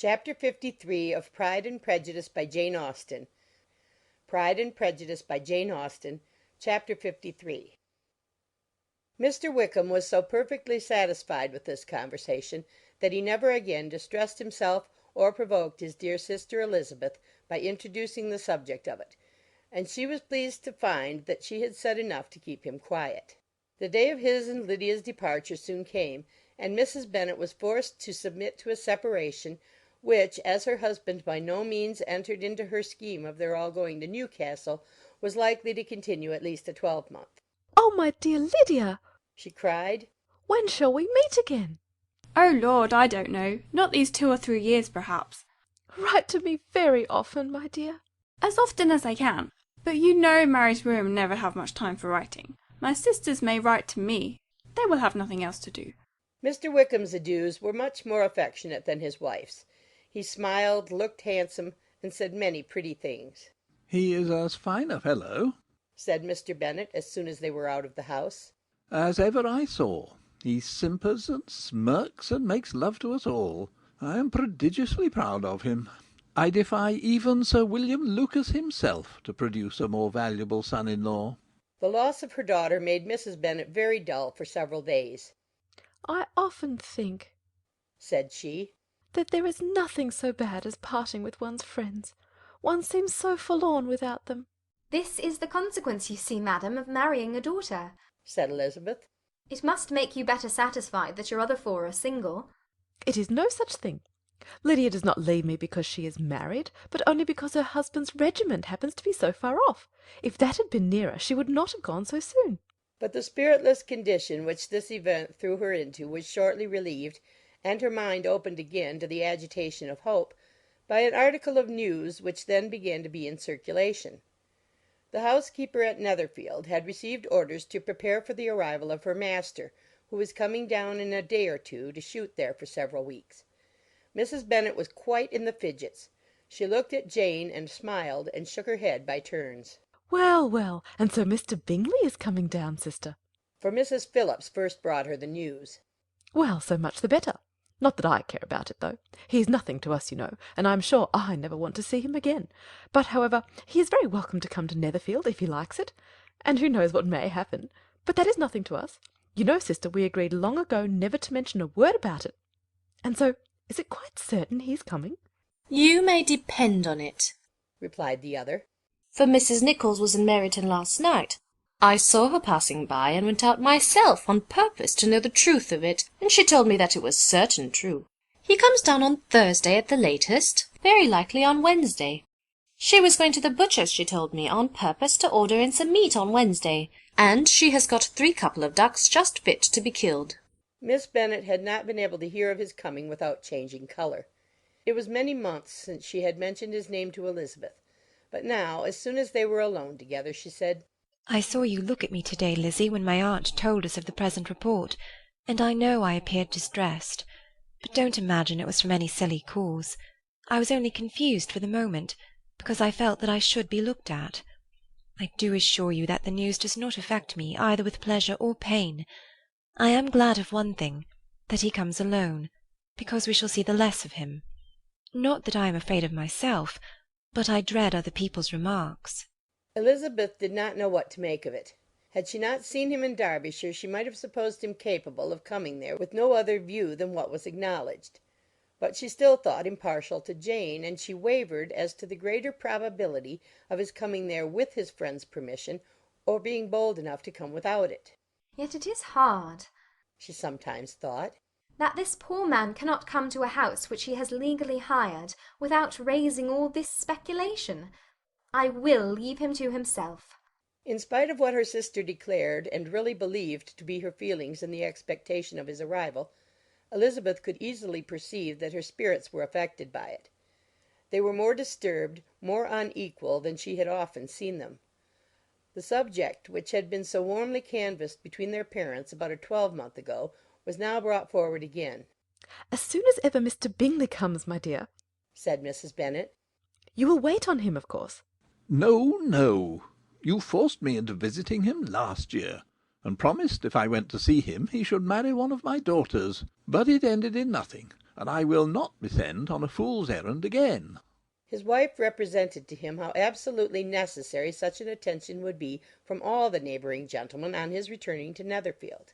Chapter 53 of Pride and Prejudice by Jane Austen. Pride and Prejudice by Jane Austen, Chapter 53. Mr. Wickham was so perfectly satisfied with this conversation that he never again distressed himself or provoked his dear sister Elizabeth by introducing the subject of it, and she was pleased to find that she had said enough to keep him quiet. The day of his and Lydia's departure soon came, and Mrs. Bennet was forced to submit to a separation, which, as her husband by no means entered into her scheme of their all going to Newcastle, was likely to continue at least a twelvemonth. "Oh, my dear Lydia!" she cried. "When shall we meet again?" "Oh, Lord, I don't know. Not these 2 or 3 years, perhaps." "Write to me very often, my dear." "As often as I can. But you know married women never have much time for writing. My sisters may write to me. They will have nothing else to do." Mr. Wickham's adieus were much more affectionate than his wife's. He smiled, looked handsome, and said many pretty things. "He is as fine a fellow," said Mr. Bennet, as soon as they were out of the house, "as ever I saw. He simpers and smirks and makes love to us all. I am prodigiously proud of him. I defy even Sir William Lucas himself to produce a more valuable son-in-law." The loss of her daughter made Mrs. Bennet very dull for several days. "I often think," said she, "that there is nothing so bad as parting with one's friends. One seems so forlorn without them." "This is the consequence, you see, madam, of marrying a daughter," said Elizabeth. "It must make you better satisfied that your other 4 are single." "It is no such thing. Lydia does not leave me because she is married, but only because her husband's regiment happens to be so far off. If that had been nearer, she would not have gone so soon." But the spiritless condition which this event threw her into was shortly relieved, and her mind opened again to the agitation of hope, by an article of news which then began to be in circulation. The housekeeper at Netherfield had received orders to prepare for the arrival of her master, who was coming down in a day or two to shoot there for several weeks. Mrs. Bennet was quite in the fidgets. She looked at Jane and smiled and shook her head by turns. "Well, well, and so Mr. Bingley is coming down, sister?" For Mrs. Phillips first brought her the news. "Well, so much the better. Not that I care about it, though. He is nothing to us, you know, and I am sure I never want to see him again. But, however, he is very welcome to come to Netherfield if he likes it, and who knows what may happen. But that is nothing to us. You know, sister, we agreed long ago never to mention a word about it. And so, is it quite certain he's coming?" "You may depend on it," replied the other. "for Mrs. Nichols was in Meryton last night. I saw her passing by, and went out myself on purpose to know the truth of it, and she told me that it was certain true. He comes down on Thursday at the latest, very likely on Wednesday. She was going to the butcher's, she told me, on purpose to order in some meat on Wednesday, and she has got 3 couple of ducks just fit to be killed." Miss Bennet had not been able to hear of his coming without changing colour. It was many months since she had mentioned his name to Elizabeth, but now, as soon as they were alone together, she said, "I saw you look at me to-day, Lizzie, when my aunt told us of the present report, and I know I appeared distressed. But don't imagine it was from any silly cause. I was only confused for the moment, because I felt that I should be looked at. I do assure you that the news does not affect me either with pleasure or pain. I am glad of one thing, that he comes alone, because we shall see the less of him. Not that I am afraid of myself, but I dread other people's remarks." Elizabeth did not know what to make of it. Had she not seen him in Derbyshire, she might have supposed him capable of coming there with no other view than what was acknowledged. But she still thought him partial to Jane, and she wavered as to the greater probability of his coming there with his friend's permission, or being bold enough to come without it. "Yet it is hard," she sometimes thought, "that this poor man cannot come to a house which he has legally hired, without raising all this speculation. I will leave him to himself." In spite of what her sister declared and really believed to be her feelings in the expectation of his arrival, Elizabeth could easily perceive that her spirits were affected by it. They were more disturbed, more unequal than she had often seen them. The subject which had been so warmly canvassed between their parents about a twelvemonth ago was now brought forward again. "As soon as ever Mr. Bingley comes, my dear," said Mrs. Bennet. "You will wait on him, of course." "No, no. You forced me into visiting him last year, and promised if I went to see him he should marry one of my daughters. But it ended in nothing. and I will not be sent on a fool's errand again." His wife represented to him how absolutely necessary such an attention would be from all the neighbouring gentlemen on his returning to Netherfield.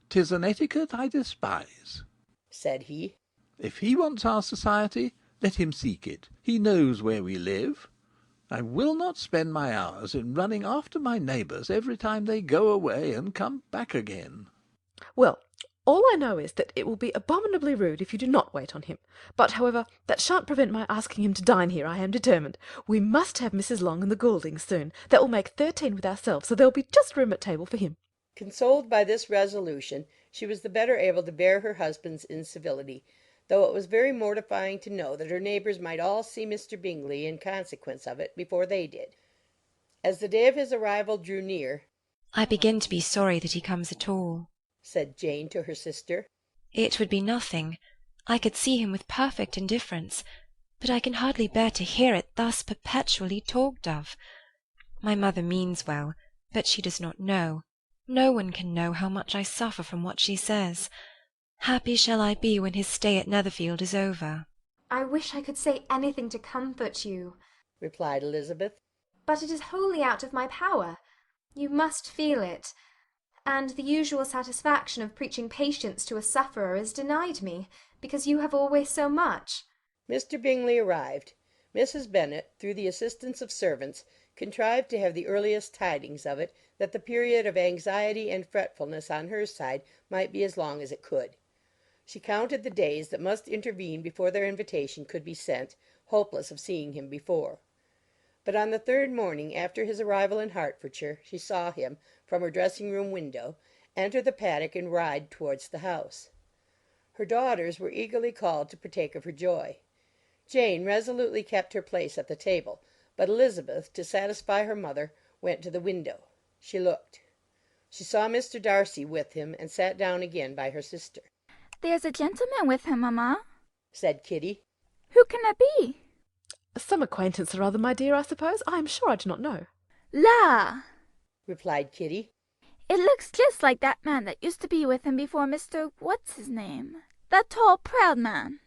"'Tis an etiquette I despise," said he. "If he wants our society, let him seek it. He knows where we live. I will not spend my hours in running after my neighbours every time they go away and come back again." Well, all I know is that it will be abominably rude if you do not wait on him. But, however, that shan't prevent my asking him to dine here, I am determined. We must have Mrs. Long and the Gouldings soon. That will make 13 with ourselves, so there will be just room at table for him. Consoled by this resolution, she was the better able to bear her husband's incivility, though it was very mortifying to know that her neighbours might all see Mr. Bingley in consequence of it before they did. As the day of his arrival drew near, "I begin to be sorry that he comes at all," said Jane to her sister. "It would be nothing. I could see him with perfect indifference, but I can hardly bear to hear it thus perpetually talked of. My mother means well, but she does not know. No one can know how much I suffer from what she says. Happy shall I be when his stay at Netherfield is over." I wish I could say anything to comfort you, replied Elizabeth. but it is wholly out of my power. You must feel it, and the usual satisfaction of preaching patience to a sufferer is denied me, because you have always so much. Mr. Bingley arrived. Mrs. Bennet, through the assistance of servants, contrived to have the earliest tidings of it, that the period of anxiety and fretfulness on her side might be as long as it could. She counted the days that must intervene before their invitation could be sent, hopeless of seeing him before. But on the third morning after his arrival in Hertfordshire she saw him, from her dressing-room window, enter the paddock and ride towards the house. Her daughters were eagerly called to partake of her joy. Jane resolutely kept her place at the table, but Elizabeth, to satisfy her mother, went to the window. She looked. She saw Mr. Darcy with him, and sat down again by her sister. "There's a gentleman with him, mamma," said Kitty. "Who can it be?" Some acquaintance or other, my dear, I suppose. I am sure I do not know. "La!" replied Kitty. "It looks just like that man that used to be with him before Mr. What's his name? That tall, proud man."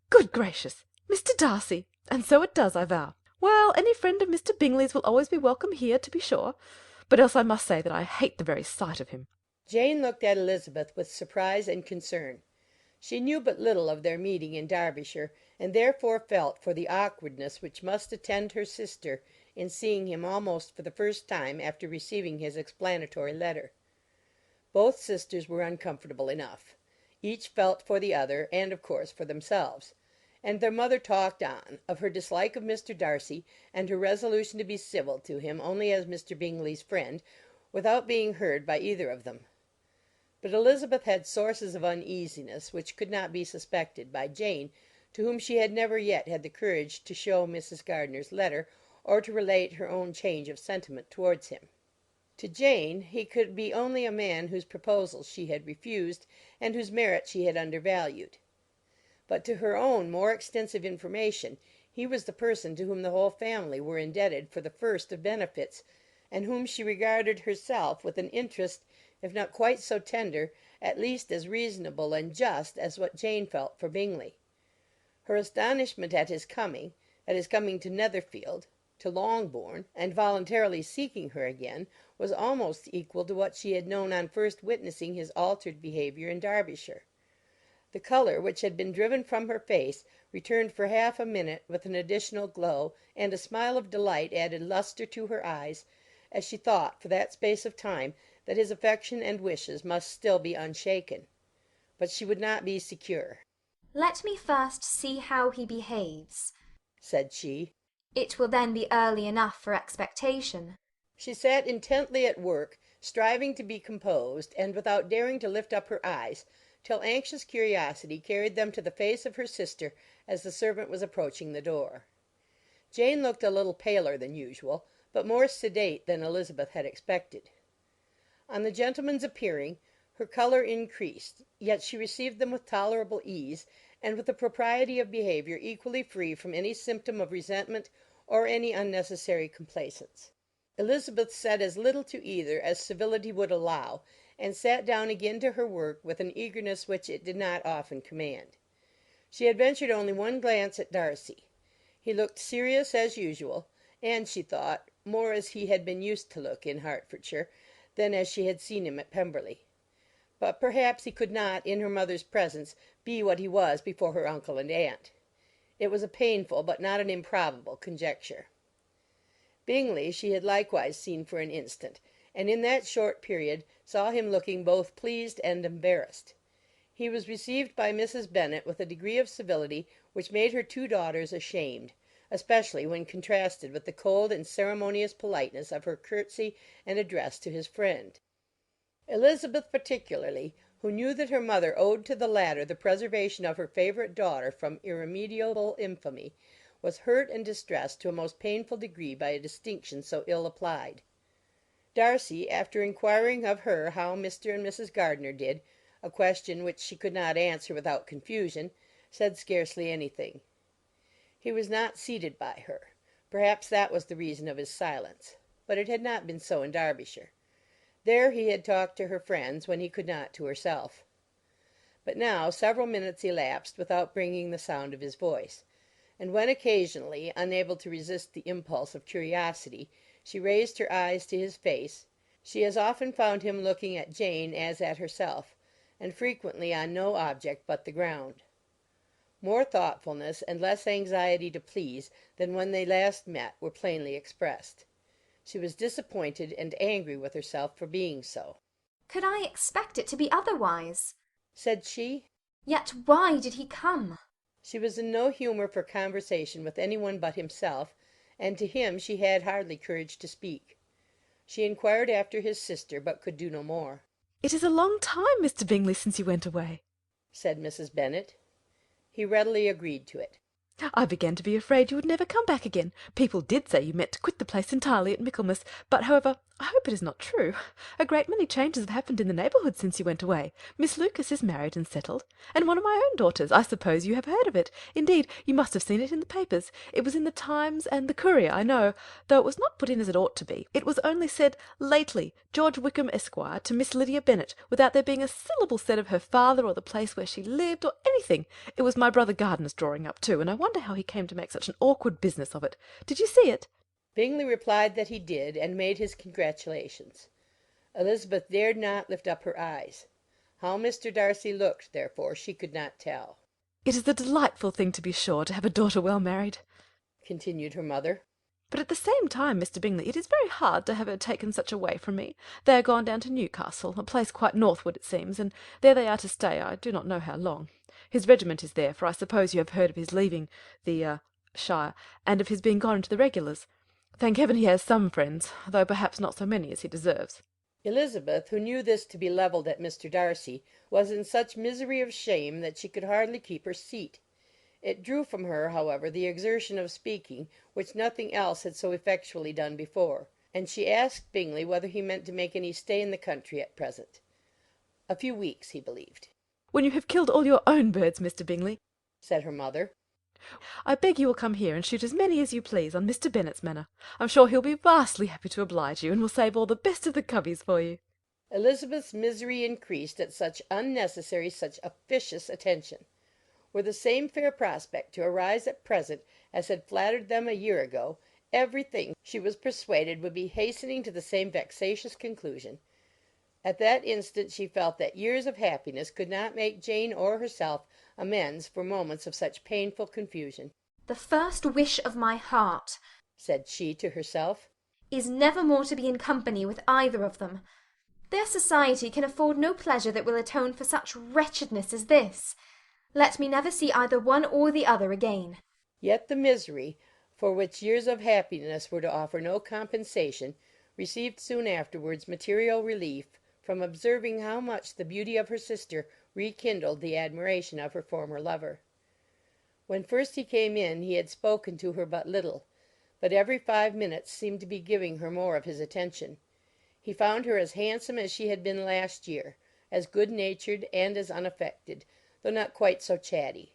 Good gracious! Mr. Darcy! And so it does, I vow. Well, any friend of Mr. Bingley's will always be welcome here, to be sure. But else I must say that I hate the very sight of him. Jane looked at Elizabeth with surprise and concern. She knew but little of their meeting in Derbyshire, and therefore felt for the awkwardness which must attend her sister in seeing him almost for the first time after receiving his explanatory letter. Both sisters were uncomfortable enough. Each felt for the other, and of course for themselves. And their mother talked on, of her dislike of Mr. Darcy, and her resolution to be civil to him only as Mr. Bingley's friend, without being heard by either of them. But Elizabeth had sources of uneasiness which could not be suspected by Jane, to whom she had never yet had the courage to show Mrs. Gardiner's letter, or to relate her own change of sentiment towards him. To Jane he could be only a man whose proposals she had refused, and whose merit she had undervalued. But to her own more extensive information he was the person to whom the whole family were indebted for the first of benefits, and whom she regarded herself with an interest, if not quite so tender, at least as reasonable and just as what Jane felt for Bingley. Her astonishment at his coming to Netherfield, to Longbourn, and voluntarily seeking her again, was almost equal to what she had known on first witnessing his altered behaviour in Derbyshire. The colour which had been driven from her face returned for half a minute with an additional glow, and a smile of delight added lustre to her eyes, as she thought for that space of time that his affection and wishes must still be unshaken. But she would not be secure. Let me first see how he behaves, said she. It will then be early enough for expectation. She sat intently at work, striving to be composed, and without daring to lift up her eyes, till anxious curiosity carried them to the face of her sister as the servant was approaching the door. Jane looked a little paler than usual, but more sedate than Elizabeth had expected. On the gentlemen's appearing, her colour increased, yet she received them with tolerable ease, and with a propriety of behaviour equally free from any symptom of resentment or any unnecessary complaisance. Elizabeth said as little to either as civility would allow, and sat down again to her work with an eagerness which it did not often command. She had ventured only one glance at Darcy. He looked serious as usual, and, she thought, more as he had been used to look in Hertfordshire than as she had seen him at Pemberley. But perhaps he could not, in her mother's presence, be what he was before her uncle and aunt. It was a painful but not an improbable conjecture. Bingley she had likewise seen for an instant, and in that short period saw him looking both pleased and embarrassed. He was received by Mrs. Bennet with a degree of civility which made her two daughters ashamed, especially when contrasted with the cold and ceremonious politeness of her curtsy and address to his friend. Elizabeth particularly, who knew that her mother owed to the latter the preservation of her favourite daughter from irremediable infamy, was hurt and distressed to a most painful degree by a distinction so ill applied. Darcy, after inquiring of her how Mr. and Mrs. Gardiner did, a question which she could not answer without confusion, said scarcely anything. He was not seated by her. Perhaps that was the reason of his silence. But it had not been so in Derbyshire. There he had talked to her friends when he could not to herself. But now several minutes elapsed without bringing the sound of his voice, and when occasionally, unable to resist the impulse of curiosity, she raised her eyes to his face, she as often found him looking at Jane as at herself, and frequently on no object but the ground. More thoughtfulness and less anxiety to please than when they last met were plainly expressed. She was disappointed and angry with herself for being so. "Could I expect it to be otherwise?" said she. "Yet why did he come?" She was in no humour for conversation with any one but himself, and to him she had hardly courage to speak. She inquired after his sister, but could do no more. "It is a long time, Mr. Bingley, since you went away," said Mrs. Bennet. He readily agreed to it. "I began to be afraid you would never come back again. People did say you meant to quit the place entirely at Michaelmas, but, however, I hope it is not true. A great many changes have happened in the neighbourhood since you went away. Miss Lucas is married and settled, and one of my own daughters. I suppose you have heard of it. Indeed, you must have seen it in the papers. It was in the Times and the Courier, I know, though it was not put in as it ought to be. It was only said, 'Lately, George Wickham, Esquire, to Miss Lydia Bennet,' without there being a syllable said of her father or the place where she lived, or anything. It was my brother Gardiner's drawing up, too, and I wonder how he came to make such an awkward business of it. Did you see it?" Bingley replied that he did, and made his congratulations. Elizabeth dared not lift up her eyes. How Mr. Darcy looked, therefore, she could not tell. "It is a delightful thing, to be sure, to have a daughter well married," continued her mother. "but at the same time, Mr. Bingley, it is very hard to have her taken such away from me. They are gone down to Newcastle, a place quite northward, it seems, and there they are to stay, I do not know how long. His regiment is there, for I suppose you have heard of his leaving the shire, and of his being gone into the regulars. Thank heaven he has some friends, though perhaps not so many as he deserves." Elizabeth, who knew this to be levelled at Mr. Darcy, was in such misery of shame that she could hardly keep her seat. It drew from her, however, the exertion of speaking, which nothing else had so effectually done before, and she asked Bingley whether he meant to make any stay in the country at present. A few weeks, he believed. "When you have killed all your own birds, Mr. Bingley," said her mother, "I beg you will come here and shoot as many as you please on Mr. Bennet's manor. I'm sure he'll be vastly happy to oblige you, and will save all the best of the coveys for you." Elizabeth's misery increased at such unnecessary, such officious attention. Were the same fair prospect to arise at present as had flattered them a year ago, everything, she was persuaded, would be hastening to the same vexatious conclusion. At that instant she felt that years of happiness could not make Jane or herself amends for moments of such painful confusion. "The first wish of my heart," said she to herself, "is never more to be in company with either of them. Their society can afford no pleasure that will atone for such wretchedness as this. Let me never see either one or the other again." Yet the misery, for which years of happiness were to offer no compensation, received soon afterwards material relief from observing how much the beauty of her sister rekindled the admiration of her former lover. When first he came in he had spoken to her but little, but every 5 minutes seemed to be giving her more of his attention. He found her as handsome as she had been last year, as good-natured and as unaffected, though not quite so chatty.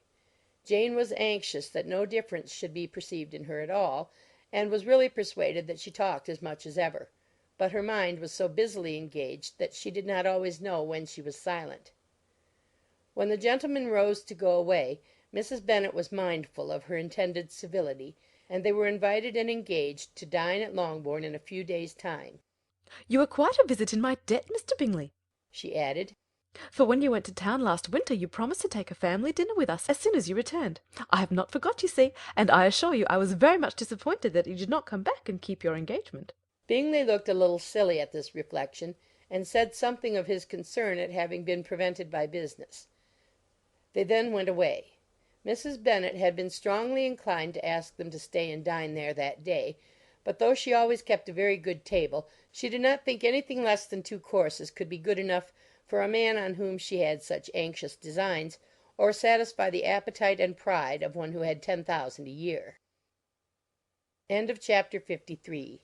Jane was anxious that no difference should be perceived in her at all, and was really persuaded that she talked as much as ever, but her mind was so busily engaged that she did not always know when she was silent. When the gentlemen rose to go away, Mrs. Bennet was mindful of her intended civility, and they were invited and engaged to dine at Longbourn in a few days' time. "You are quite a visit in my debt, Mr. Bingley," she added, "for when you went to town last winter you promised to take a family dinner with us as soon as you returned. I have not forgot, you see, and I assure you I was very much disappointed that you did not come back and keep your engagement." Bingley looked a little silly at this reflection, and said something of his concern at having been prevented by business. They then went away. Mrs. Bennet had been strongly inclined to ask them to stay and dine there that day, but though she always kept a very good table, she did not think anything less than 2 courses could be good enough for a man on whom she had such anxious designs, or satisfy the appetite and pride of one who had 10,000 a year. Chapter 54